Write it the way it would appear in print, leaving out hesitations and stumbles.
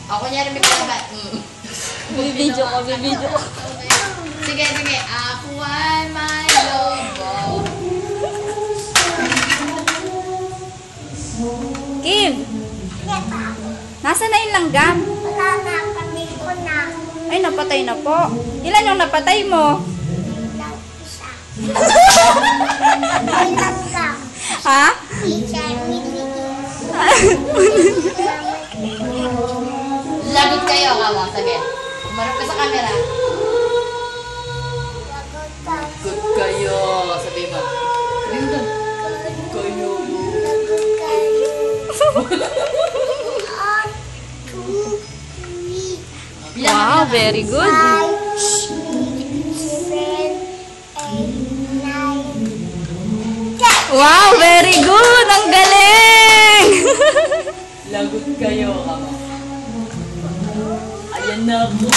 Ako niya rin may kalaban. Bibidyo ko, bibidyo ko. Sige, sige. Ako ay may lobo. Kim! Nasaan na yung langgam? Wala na, patay ko na. Ay, napatay na po. Ilan yung napatay mo? Lang isa. Ay, langgam. Ha? Teacher, Lagot kayo, kawa. Sige. Umarap ka sa camera. Good kayo. Sabi mo. Sabi mo doon. Kayo. Wow, very good. 5, 6, 7, 8, 9, 10. Wow, very good! Ang galing! Lagot kayo, kawa. Ayan na po.